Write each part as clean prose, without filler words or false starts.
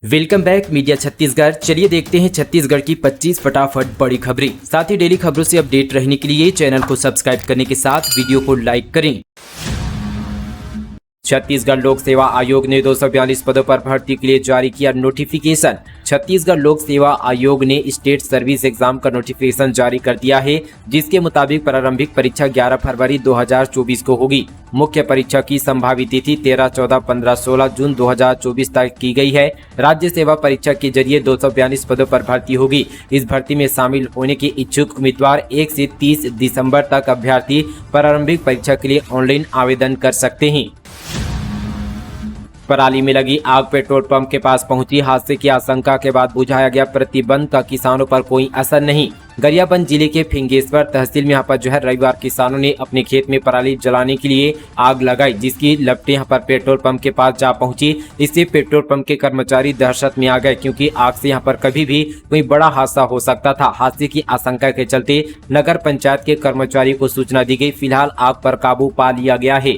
Welcome back media Chhattisgarh. चलिए देखते हैं छत्तीसगढ़ की 25 फटाफट बड़ी खबरें। साथ ही डेली खबरों से अपडेट रहने के लिए चैनल को सब्सक्राइब करने के साथ वीडियो को लाइक करें। छत्तीसगढ़ लोक सेवा आयोग ने 242 पदों पर भर्ती के लिए जारी किया नोटिफिकेशन। छत्तीसगढ़ लोक सेवा आयोग ने स्टेट सर्विस एग्जाम का नोटिफिकेशन जारी कर दिया है, जिसके मुताबिक प्रारंभिक परीक्षा 11 फरवरी 2024 को होगी। मुख्य परीक्षा की संभावित तिथि 13, 14, 15, 16 जून 2024 तक की गई है। राज्य सेवा परीक्षा के जरिए 242 पदों पर भर्ती होगी। इस भर्ती में शामिल होने के इच्छुक उम्मीदवार 1 से 30 दिसंबर तक अभ्यर्थी प्रारंभिक परीक्षा के लिए ऑनलाइन आवेदन कर सकते हैं। पराली में लगी आग पेट्रोल पंप के पास पहुंची। हादसे की आशंका के बाद बुझाया गया प्रतिबंध का किसानों पर कोई असर नहीं। गरियाबंद जिले के फिंगेश्वर तहसील में यहाँ पर रविवार किसानों ने अपने खेत में पराली जलाने के लिए आग लगाई, जिसकी लपटें यहाँ पर पेट्रोल पंप के पास जा पहुंची। इससे पेट्रोल पंप के कर्मचारी दहशत में आ गए, क्योंकि आग से यहाँ पर कभी भी कोई बड़ा हादसा हो सकता था। हादसे की आशंका के चलते नगर पंचायत के कर्मचारी को सूचना दी गई। फिलहाल आग पर काबू पा लिया गया है।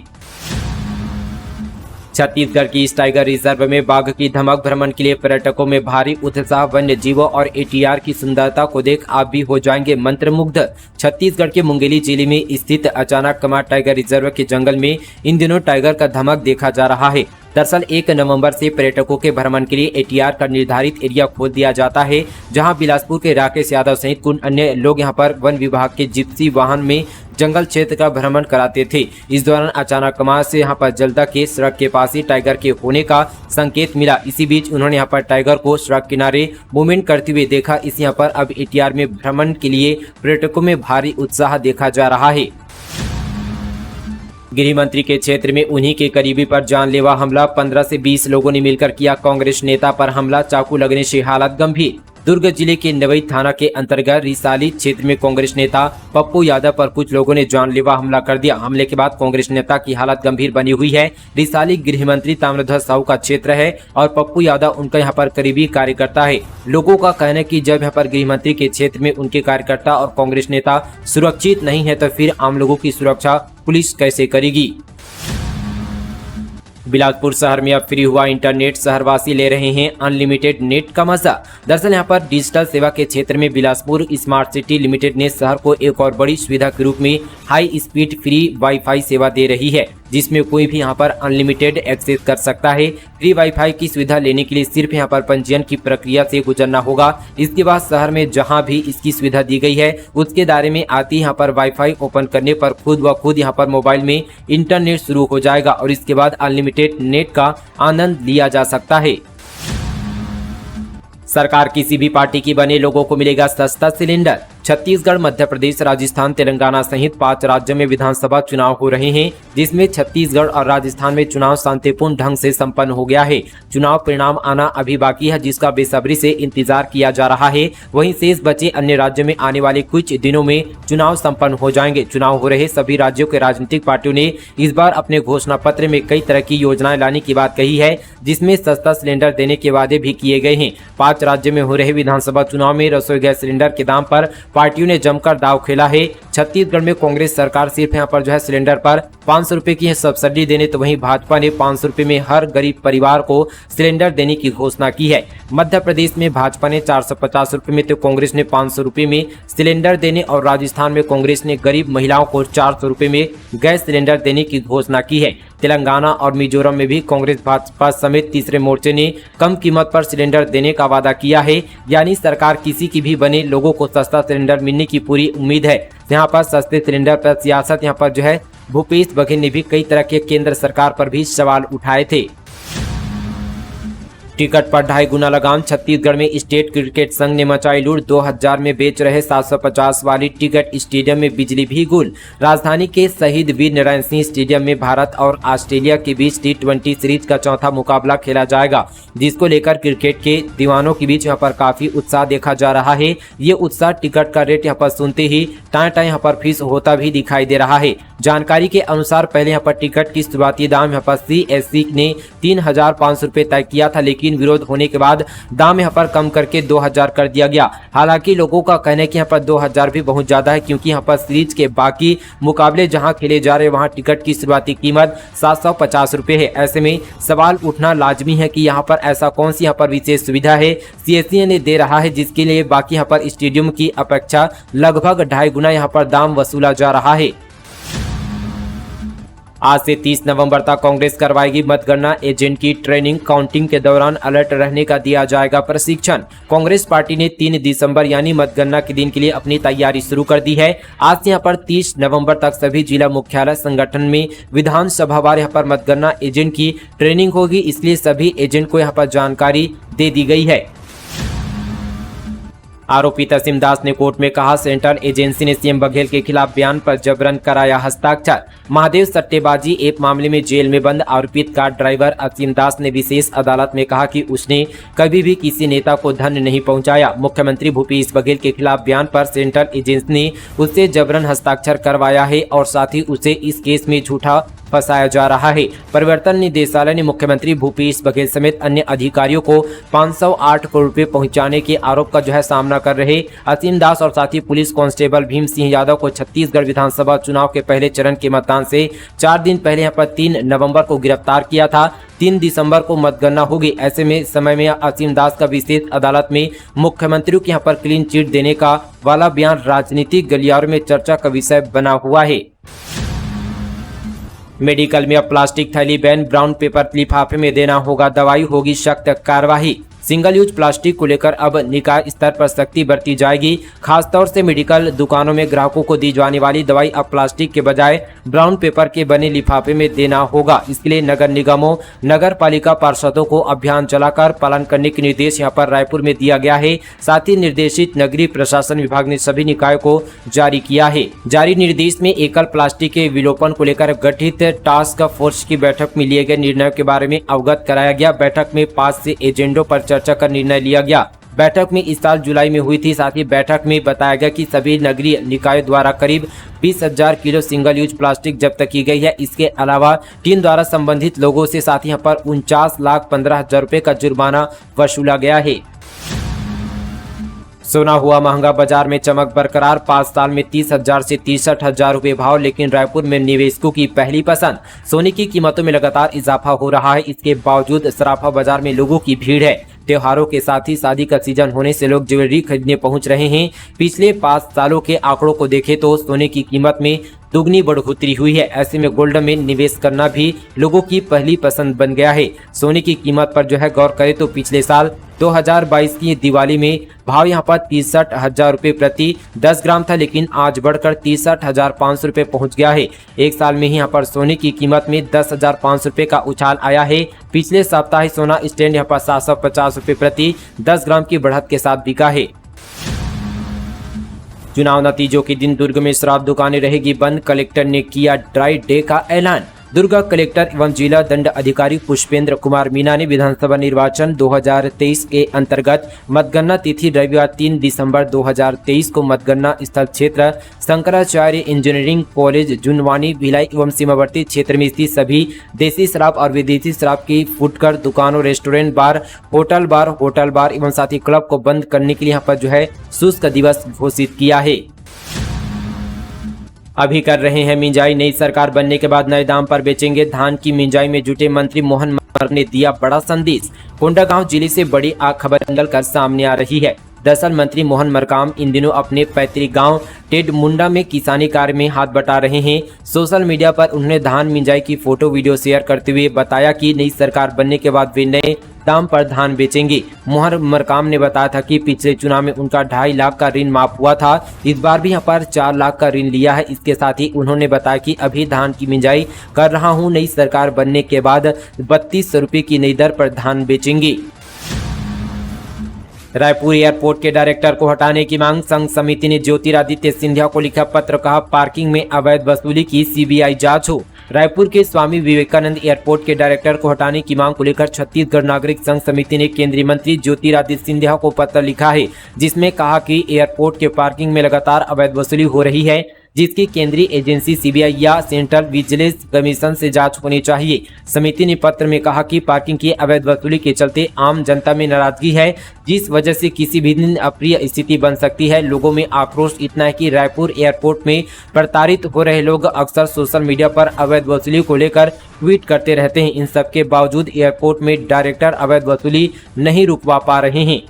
छत्तीसगढ़ की इस टाइगर रिजर्व में बाघ की धमक भ्रमण के लिए पर्यटकों में भारी उत्साह। वन्य जीवों और एटीआर की सुंदरता को देख आप भी हो जाएंगे मंत्रमुग्ध। छत्तीसगढ़ के मुंगेली जिले में स्थित अचानक कमार टाइगर रिजर्व के जंगल में इन दिनों टाइगर का धमक देखा जा रहा है। दरअसल 1 नवंबर से पर्यटकों के भ्रमण के लिए एटीआर का निर्धारित एरिया खोल दिया जाता है, जहां बिलासपुर के राकेश यादव सहित कुछ अन्य लोग यहां पर वन विभाग के जिप्सी वाहन में जंगल क्षेत्र का भ्रमण कराते थे। इस दौरान अचानक कमार से यहां पर जलदा के सड़क के पास ही टाइगर के होने का संकेत मिला। इसी बीच उन्होंने यहां पर टाइगर को सड़क किनारे मूवमेंट करते हुए देखा। इस यहां पर अब एटीआर में भ्रमण के लिए पर्यटकों में भारी उत्साह देखा जा रहा है। गृह मंत्री के क्षेत्र में उन्हीं के करीबी पर जानलेवा हमला। 15 से 20 लोगों ने मिलकर किया कांग्रेस नेता पर हमला। चाकू लगने से हालत गंभीर। दुर्ग जिले के नवई थाना के अंतर्गत रिसाली क्षेत्र में कांग्रेस नेता पप्पू यादव पर कुछ लोगों ने जानलेवा हमला कर दिया। हमले के बाद कांग्रेस नेता की हालत गंभीर बनी हुई है। रिसाली गृह मंत्री ताम्रध्वज साहू का क्षेत्र है और पप्पू यादव उनका यहाँ पर करीबी कार्यकर्ता है। लोगों का कहना है कि जब यहाँ पर गृह मंत्री के क्षेत्र में उनके कार्यकर्ता और कांग्रेस नेता सुरक्षित नहीं है, तो फिर आम लोगों की सुरक्षा पुलिस कैसे करेगी। बिलासपुर शहर में अब फ्री हुआ इंटरनेट। शहरवासी ले रहे हैं अनलिमिटेड नेट का मजा। दरअसल यहाँ पर डिजिटल सेवा के क्षेत्र में बिलासपुर स्मार्ट सिटी लिमिटेड ने शहर को एक और बड़ी सुविधा के रूप में हाई स्पीड फ्री वाईफाई सेवा दे रही है, जिसमें कोई भी यहाँ पर अनलिमिटेड एक्सेस कर सकता है। फ्री वाईफाई की सुविधा लेने के लिए सिर्फ यहाँ पर पंजीयन की प्रक्रिया से गुजरना होगा। इसके बाद शहर में जहाँ भी इसकी सुविधा दी गई है उसके दायरे में आती यहाँ पर वाईफाई ओपन करने पर खुद व खुद यहाँ पर मोबाइल में इंटरनेट शुरू हो जाएगा और इसके बाद अनलिमिटेड नेट का आनंद लिया जा सकता है। सरकार किसी भी पार्टी की बने लोगों को मिलेगा सस्ता सिलेंडर। छत्तीसगढ़, मध्य प्रदेश, राजस्थान, तेलंगाना सहित 5 राज्यों में विधानसभा चुनाव हो रहे हैं, जिसमें छत्तीसगढ़ और राजस्थान में चुनाव शांतिपूर्ण ढंग से संपन्न हो गया है। चुनाव परिणाम आना अभी बाकी है, जिसका बेसब्री से इंतजार किया जा रहा है। वहीं शेष बचे अन्य राज्यों में आने वाले कुछ दिनों में चुनाव संपन्न हो जाएंगे। चुनाव हो रहे सभी राज्यों के राजनीतिक पार्टियों ने इस बार अपने घोषणा पत्र में कई तरह की योजनाएं लाने की बात कही है, जिसमें सस्ता सिलेंडर देने के वादे भी किए गए हैं। 5 राज्यों में हो रहे विधानसभा चुनाव में रसोई गैस सिलेंडर के दाम पर पार्टियों ने जमकर दांव खेला है। छत्तीसगढ़ में कांग्रेस सरकार सिर्फ यहाँ पर सिलेंडर पर 500 रुपए की सब्सिडी देने, तो वहीं भाजपा ने 500 रुपए में हर गरीब परिवार को सिलेंडर देने की घोषणा की है। मध्य प्रदेश में भाजपा ने 450 रुपए में, तो कांग्रेस ने 500 रुपए में सिलेंडर देने और राजस्थान में कांग्रेस ने गरीब महिलाओं को 400 रुपए में गैस सिलेंडर देने की घोषणा की है। तेलंगाना और मिजोरम में भी कांग्रेस, भाजपा समेत तीसरे मोर्चे ने कम कीमत पर सिलेंडर देने का वादा किया है। यानी सरकार किसी की भी बने लोगों को सस्ता सिलेंडर मिलने की पूरी उम्मीद है। यहाँ पर सस्ते सिलेंडर पर सियासत यहाँ पर भूपेश बघेल ने भी कई तरह के केंद्र सरकार पर भी सवाल उठाए थे। टिकट पर 2.5 गुना लगाम। छत्तीसगढ़ में स्टेट क्रिकेट संघ ने मचाई लूट। 2000 में बेच रहे 750 वाली टिकट। स्टेडियम में बिजली भी गुल। राजधानी के शहीद वीर नारायण सिंह स्टेडियम में भारत और ऑस्ट्रेलिया के बीच T20 सीरीज का चौथा मुकाबला खेला जाएगा, जिसको लेकर क्रिकेट के दीवानों के बीच यहाँ पर काफी उत्साह देखा जा रहा है। ये उत्साह टिकट का रेट यहाँ पर सुनते ही टाँ यहाँ पर फीस होता भी दिखाई दे रहा है। जानकारी के अनुसार पहले यहाँ पर टिकट की शुरुआती दाम यहाँ पर CSC ने 3500 रुपए तय किया था, लेकिन लेकिन विरोध होने के बाद दाम यहाँ पर कम करके 2000 कर दिया गया। हालांकि लोगों का कहना है कि यहाँ पर 2000 भी बहुत ज्यादा है, क्योंकि यहाँ पर सीरीज के बाकी मुकाबले जहां खेले जा रहे वहां टिकट की शुरुआती कीमत 750 रुपए है। ऐसे में सवाल उठना लाजमी है कि यहाँ पर ऐसा कौन सी यहाँ पर विशेष सुविधा है CSE ने दे रहा है जिसके लिए बाकी यहाँ पर स्टेडियम की अपेक्षा लगभग 2.5 गुना यहाँ पर दाम वसूला जा रहा है। आज से 30 नवंबर तक कांग्रेस करवाएगी मतगणना एजेंट की ट्रेनिंग। काउंटिंग के दौरान अलर्ट रहने का दिया जाएगा प्रशिक्षण। कांग्रेस पार्टी ने 3 दिसंबर यानी मतगणना के दिन के लिए अपनी तैयारी शुरू कर दी है। आज से यहाँ पर 30 नवंबर तक सभी जिला मुख्यालय संगठन में विधानसभावार यहाँ पर मतगणना एजेंट की ट्रेनिंग होगी, इसलिए सभी एजेंट को यहाँ पर जानकारी दे दी गई है। आरोपी तसीम दास ने कोर्ट में कहा, सेंट्रल एजेंसी ने सीएम बघेल के खिलाफ बयान पर जबरन कराया हस्ताक्षर। महादेव सट्टेबाजी ऐप मामले में जेल में बंद आरोपित कार ड्राइवर असीम दास ने विशेष अदालत में कहा कि उसने कभी भी किसी नेता को धन नहीं पहुंचाया। मुख्यमंत्री भूपेश बघेल के खिलाफ बयान पर सेंट्रल एजेंसी ने उससे जबरन हस्ताक्षर करवाया है और साथ ही उसे इस केस में झूठा फंसाया जा रहा है। परिवर्तन निदेशालय ने मुख्यमंत्री भूपेश बघेल समेत अन्य अधिकारियों को 508 करोड़ रुपए पहुंचाने के आरोप का सामना कर रहे असीम दास और साथी पुलिस कांस्टेबल भीम सिंह यादव को छत्तीसगढ़ विधानसभा चुनाव के पहले चरण के मतदान से 4 दिन पहले यहाँ पर 3 नवंबर को गिरफ्तार किया था। 3 दिसंबर को मतगणना होगी। ऐसे में समय में असीम दास का विशेष अदालत में मुख्यमंत्री के यहाँ पर क्लीन चिट देने का वाला बयान राजनीतिक गलियारों में चर्चा का विषय बना हुआ है। मेडिकल में अब प्लास्टिक थैली बैन, ब्राउन पेपर लिफाफे में देना होगा दवाई, होगी सख्त कार्रवाई। सिंगल यूज प्लास्टिक को लेकर अब निकाय स्तर पर सख्ती बरती जाएगी। खासतौर से मेडिकल दुकानों में ग्राहकों को दी जाने वाली दवाई अब प्लास्टिक के बजाय ब्राउन पेपर के बने लिफाफे में देना होगा। इसके लिए नगर निगमों, नगर पालिका पार्षदों को अभियान चलाकर पालन करने के निर्देश यहां पर रायपुर में दिया गया है। साथ ही निर्देशित नगरीय प्रशासन विभाग ने सभी निकायों को जारी किया है। जारी निर्देश में एकल प्लास्टिक के विलोपन को लेकर गठित टास्क फोर्स की बैठक में लिए गए निर्णयों के बारे में अवगत कराया गया। बैठक में 5 से एजेंडों पर चर्चा कर निर्णय लिया गया। बैठक में इस साल जुलाई में हुई थी। साथ ही बैठक में बताया गया कि सभी नगरीय निकायों द्वारा करीब 20,000 किलो सिंगल यूज प्लास्टिक जब्त की गई है। इसके अलावा टीम द्वारा संबंधित लोगों से साथ ही यहाँ पर 49,15,000 रुपए का जुर्माना वसूला गया है। सोना हुआ महंगा, बाजार में चमक बरकरार। 5 साल में 30,000 से 63,000 रुपए भाव, लेकिन रायपुर में निवेशकों की पहली पसंद। सोने की कीमतों में लगातार इजाफा हो रहा है। इसके बावजूद सराफा बाजार में लोगों की भीड़ है। त्योहारों के साथ ही शादी का सीजन होने से लोग ज्वेलरी खरीदने पहुंच रहे हैं। पिछले 5 सालों के आंकड़ों को देखें तो सोने की कीमत में दुगनी बढ़ोतरी हुई है। ऐसे में गोल्ड में निवेश करना भी लोगों की पहली पसंद बन गया है। सोने की कीमत पर गौर करें तो पिछले साल 2022 की दिवाली में भाव यहाँ पर 63,000 रुपए प्रति 10 ग्राम था, लेकिन आज बढ़कर 63,500 रुपए पहुँच गया है। एक साल में ही यहाँ पर सोने की कीमत में 10,500 रुपए का उछाल आया है। पिछले सप्ताह सोना स्टैंड यहाँ पर 750 रुपए प्रति 10 ग्राम की बढ़त के साथ बिका है। चुनाव नतीजों के दिन दुर्ग में शराब दुकानें रहेगी बंद, कलेक्टर ने किया ड्राई डे का ऐलान। दुर्ग कलेक्टर एवं जिला दंड अधिकारी पुष्पेंद्र कुमार मीना ने विधानसभा निर्वाचन 2023 के अंतर्गत मतगणना तिथि रविवार 3 दिसंबर 2023 को मतगणना स्थल क्षेत्र शंकराचार्य इंजीनियरिंग कॉलेज जुनवानी भिलाई एवं सीमावर्ती क्षेत्र में स्थित सभी देसी शराब और विदेशी शराब की फुटकर दुकानों, रेस्टोरेंट, बार, होटल बार एवं साथ ही क्लब को बंद करने के लिए यहाँ पर शुष्क दिवस घोषित किया है। अभी कर रहे हैं मिंजाई, नई सरकार बनने के बाद नए दाम पर बेचेंगे धान की मिंजाई में जुटे मंत्री मोहन मरकाम ने दिया बड़ा संदेश। कोंडागांव जिले से बड़ी खबर निकलकर सामने आ रही है। दरअसल मंत्री मोहन मरकाम इन दिनों अपने पैतृक गांव टेडमुंडा में किसानी कार्य में हाथ बटा रहे हैं। सोशल मीडिया पर उन्होंने धान मिंजाई की फोटो वीडियो शेयर करते हुए बताया कि नई सरकार बनने के बाद वे नए दाम पर धान बेचेंगे। मोहन मरकाम ने बताया था कि पिछले चुनाव में उनका 2.5 लाख का ऋण माफ हुआ था। इस बार भी यहाँ पर 4 लाख का ऋण लिया है। इसके साथ ही उन्होंने बताया कि अभी धान की मिंजाई कर रहा हूँ, नई सरकार बनने के बाद 3200 रुपये की नई दर पर धान बेचेंगे। रायपुर एयरपोर्ट के डायरेक्टर को हटाने की मांग, संघ समिति ने ज्योतिरादित्य सिंधिया को लिखा पत्र, कहा पार्किंग में अवैध वसूली की सीबीआई जांच हो। रायपुर के स्वामी विवेकानंद एयरपोर्ट के डायरेक्टर को हटाने की मांग को लेकर छत्तीसगढ़ नागरिक संघ समिति ने केंद्रीय मंत्री ज्योतिरादित्य सिंधिया को पत्र लिखा है, जिसमें कहा कि एयरपोर्ट के पार्किंग में लगातार अवैध वसूली हो रही है। जिसकी केंद्रीय एजेंसी सीबीआई या सेंट्रल विजिलेंस कमीशन से जांच होनी चाहिए। समिति ने पत्र में कहा कि पार्किंग की अवैध वसूली के चलते आम जनता में नाराजगी है, जिस वजह से किसी भी दिन अप्रिय स्थिति बन सकती है। लोगों में आक्रोश इतना है कि रायपुर एयरपोर्ट में प्रताड़ित हो रहे लोग अक्सर सोशल मीडिया पर अवैध वसूली को लेकर ट्वीट करते रहते हैं। इन सब के बावजूद एयरपोर्ट में डायरेक्टर अवैध वसूली नहीं रुकवा पा रहे हैं।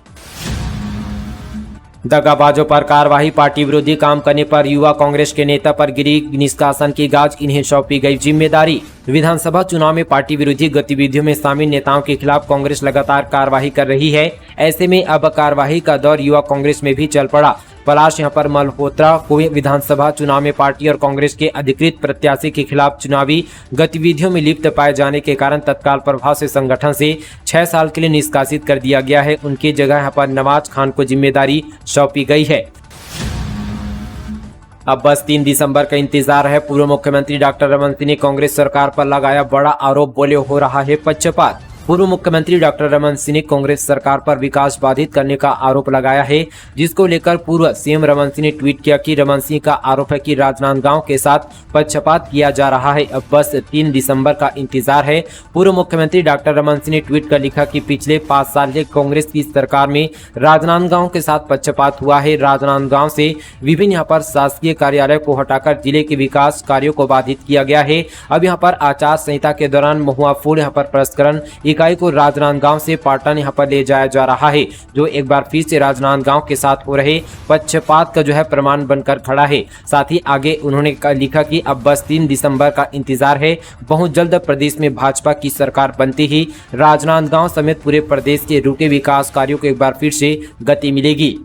दगाबाजों पर कार्रवाई, पार्टी विरोधी काम करने पर युवा कांग्रेस के नेता पर गिरी निष्कासन की गाज, इन्हें सौंपी गई जिम्मेदारी। विधानसभा चुनाव में पार्टी विरोधी गतिविधियों में शामिल नेताओं के खिलाफ कांग्रेस लगातार कार्रवाई कर रही है। ऐसे में अब कार्रवाई का दौर युवा कांग्रेस में भी चल पड़ा। पलाश यहां पर मल्होत्रा को विधानसभा चुनाव में पार्टी और कांग्रेस के अधिकृत प्रत्याशी के खिलाफ चुनावी गतिविधियों में लिप्त पाए जाने के कारण तत्काल प्रभाव से संगठन से 6 साल के लिए निष्कासित कर दिया गया है। उनकी जगह यहां पर नवाज खान को जिम्मेदारी सौंपी गई है। अब बस 3 दिसंबर का इंतजार है। पूर्व मुख्यमंत्री डॉक्टर रमन सिंह ने कांग्रेस सरकार पर लगाया बड़ा आरोप, बोले हो रहा है पक्षपात। पूर्व मुख्यमंत्री डॉक्टर रमन सिंह ने कांग्रेस सरकार पर विकास बाधित करने का आरोप लगाया है, जिसको लेकर पूर्व सीएम रमन सिंह ने ट्वीट किया कि रमन सिंह का आरोप है कि राजनांदगांव के साथ पक्षपात किया जा रहा है। अब बस 3 दिसंबर का इंतजार है। पूर्व मुख्यमंत्री डॉक्टर रमन सिंह ने ट्वीट कर लिखा कि पिछले 5 साल से कांग्रेस की सरकार में राजनांदगांव के साथ पक्षपात हुआ है। राजनांदगांव से विभिन्न यहाँ पर शासकीय कार्यालय को हटाकर जिले के विकास कार्यों को बाधित किया गया है। अब यहाँ पर आचार संहिता के दौरान महुआ फूल यहाँ पर प्रसंस्करण इकाई को राजनांदगांव से पाटन यहां पर ले जाया जा रहा है, जो एक बार फिर से राजनांदगांव के साथ हो रहे पक्षपात का जो है प्रमाण बनकर खड़ा है। साथ ही आगे उन्होंने लिखा कि अब बस 3 दिसंबर का इंतजार है। बहुत जल्द प्रदेश में भाजपा की सरकार बनती ही राजनांदगांव समेत पूरे प्रदेश के रुके विकास कार्यों को एक बार फिर से गति मिलेगी।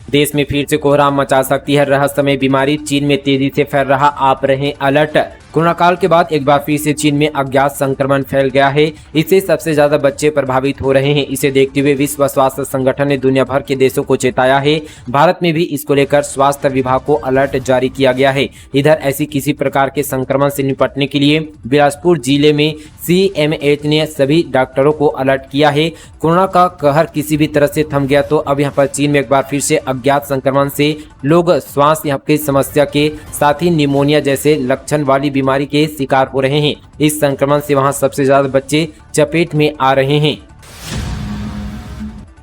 देश में फिर से कोहराम मचा सकती है रहस्यमय बीमारी, चीन में तेजी से फैल रहा, आप रहें अलर्ट। कोरोना काल के बाद एक बार फिर से चीन में अज्ञात संक्रमण फैल गया है। इससे सबसे ज्यादा बच्चे प्रभावित हो रहे हैं। इसे देखते हुए विश्व स्वास्थ्य संगठन ने दुनिया भर के देशों को चेताया है। भारत में भी इसको लेकर स्वास्थ्य विभाग को अलर्ट जारी किया गया है। इधर ऐसी किसी प्रकार के संक्रमण से निपटने के लिए बिलासपुर जिले में CMH ने सभी डॉक्टरों को अलर्ट किया है। कोरोना का कहर किसी भी तरह से थम गया तो अब यहाँ पर चीन में एक बार फिर से अज्ञात संक्रमण से लोग श्वास की समस्या के साथ ही निमोनिया जैसे लक्षण वाली बीमारी के शिकार हो रहे हैं। इस संक्रमण से वहां सबसे ज्यादा बच्चे चपेट में आ रहे हैं।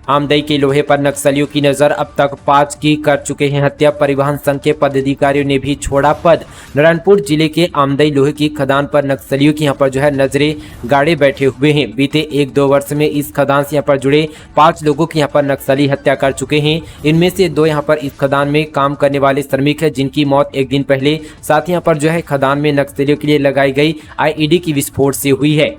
आमदई के लोहे पर नक्सलियों की नजर, अब तक 5 की कर चुके हैं हत्या। परिवहन संघ के पदाधिकारियों ने भी छोड़ा पद। नारायणपुर जिले के आमदई लोहे की खदान पर नक्सलियों की यहाँ पर जो है नजरें गाड़े बैठे हुए हैं। बीते 1-2 वर्ष में इस खदान से यहाँ पर जुड़े 5 लोगों की यहाँ पर नक्सली हत्या कर चुके हैं। इनमें से 2 यहाँ पर इस खदान में काम करने वाले श्रमिक है, जिनकी मौत 1 दिन पहले साथ यहाँ पर जो है खदान में नक्सलियों के लिए लगाई गई IED की विस्फोट से हुई है।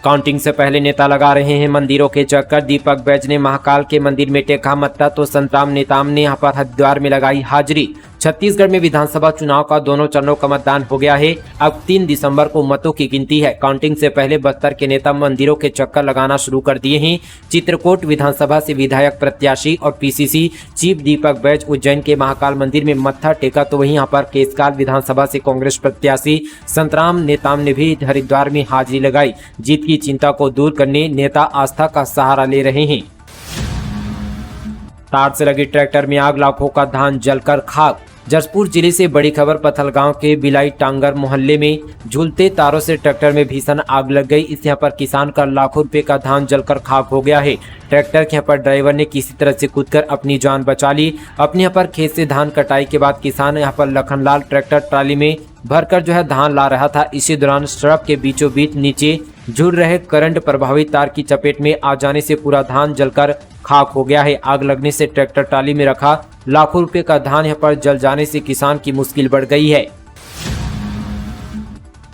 काउंटिंग से पहले नेता लगा रहे हैं मंदिरों के चक्कर। दीपक बैज ने महाकाल के मंदिर में टेका मत्था तो संतराम नेताम ने यहां पर हरिद्वार में लगाई हाजिरी। छत्तीसगढ़ में विधानसभा चुनाव का दोनों चरणों का मतदान हो गया है। अब 3 दिसंबर को मतों की गिनती है। काउंटिंग से पहले बस्तर के नेता मंदिरों के चक्कर लगाना शुरू कर दिए हैं। चित्रकूट विधानसभा से विधायक प्रत्याशी और PCC चीफ दीपक बैज उज्जैन के महाकाल मंदिर में मत्था टेका, तो वहीं यहाँ पर केसकाल विधानसभा से कांग्रेस प्रत्याशी संतराम नेताम ने भी हरिद्वार में हाजिरी लगाई। जीत की चिंता को दूर करने नेता आस्था का सहारा ले रहे हैं। तार से लगी ट्रैक्टर में आग, लाखों का धान जलकर खाक। जसपुर जिले से बड़ी खबर, पथलगांव के बिलाई टांगर मोहल्ले में झूलते तारों से ट्रैक्टर में भीषण आग लग गई। इस यहाँ पर किसान का लाखों रुपए का धान जलकर खाक हो गया है। ट्रैक्टर के यहाँ पर ड्राइवर ने किसी तरह से कूदकर अपनी जान बचा ली। अपने यहाँ पर खेत से धान कटाई के बाद किसान यहाँ पर लखनलाल ट्रैक्टर ट्राली में भरकर जो है धान ला रहा था। इसी दौरान सड़क के बीचों बीच नीचे जुड़ रहे करंट प्रभावित तार की चपेट में आ जाने से पूरा धान जलकर खाक हो गया है। आग लगने से ट्रैक्टर ट्राली में रखा लाखों रुपए का धान यहाँ पर जल जाने से किसान की मुश्किल बढ़ गई है।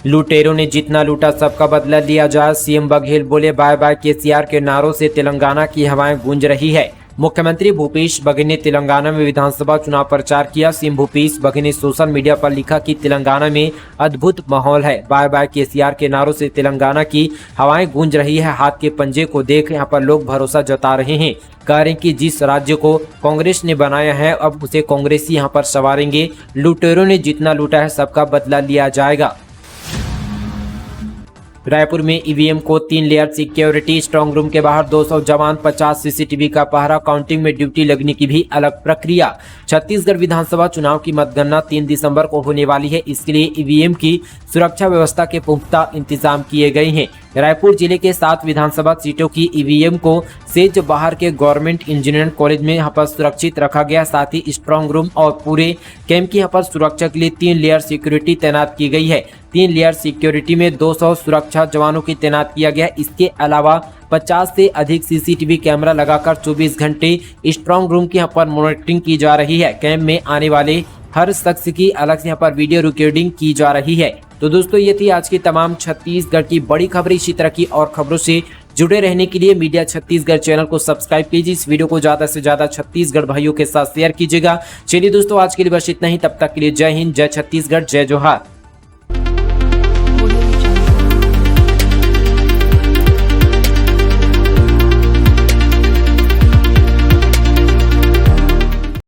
लुटेरों ने जितना लूटा सबका बदला लिया जाए, CM बघेल बोले। बाय बाय KCR के नारों से तेलंगाना की हवाएं गूंज रही है। मुख्यमंत्री भूपेश बघेल ने तेलंगाना में विधानसभा चुनाव प्रचार किया। सीएम भूपेश बघेल ने सोशल मीडिया पर लिखा कि तेलंगाना में अद्भुत माहौल है। बाय बाय KCR के नारों से तेलंगाना की हवाएं गूंज रही है। हाथ के पंजे को देख यहाँ पर लोग भरोसा जता रहे हैं। कह रहे हैं कि जिस राज्य को कांग्रेस ने बनाया है अब उसे कांग्रेसी यहाँ पर संवारेंगे। लुटेरों ने जितना लूटा है सबका बदला लिया जाएगा। रायपुर में ईवीएम को 3 लेयर सिक्योरिटी, स्ट्रांग रूम के बाहर 200 जवान, 50 सीसीटीवी का पहरा, काउंटिंग में ड्यूटी लगने की भी अलग प्रक्रिया। छत्तीसगढ़ विधानसभा चुनाव की मतगणना 3 दिसंबर को होने वाली है। इसके लिए ईवीएम की सुरक्षा व्यवस्था के पुख्ता इंतजाम किए गए हैं। रायपुर जिले के 7 विधानसभा सीटों की ईवीएम को सेज बाहर के गवर्नमेंट इंजीनियरिंग कॉलेज में यहाँ पर सुरक्षित रखा गया। साथ ही स्ट्रांग रूम और पूरे कैंप की यहाँ पर सुरक्षा के लिए 3 लेयर सिक्योरिटी तैनात की गई है। 3 लेयर सिक्योरिटी में 200 सुरक्षा जवानों की तैनात किया गया। इसके अलावा 50 से अधिक सीसीटीवी कैमरा लगाकर 24 घंटे स्ट्रांग रूम की यहाँ पर मॉनिटरिंग की जा रही है। कैंप में आने वाले हर शख्स की अलग से यहाँ पर वीडियो रिकॉर्डिंग की जा रही है। तो दोस्तों ये थी आज की तमाम छत्तीसगढ़ की बड़ी खबरें। इसी तरह की और खबरों से जुड़े रहने के लिए मीडिया छत्तीसगढ़ चैनल को सब्सक्राइब कीजिए। इस वीडियो को ज्यादा से ज्यादा छत्तीसगढ़ भाइयों के साथ शेयर कीजिएगा। चलिए दोस्तों आज के लिए बस इतना ही। तब तक के लिए जय हिंद, जय छत्तीसगढ़, जय जोहार।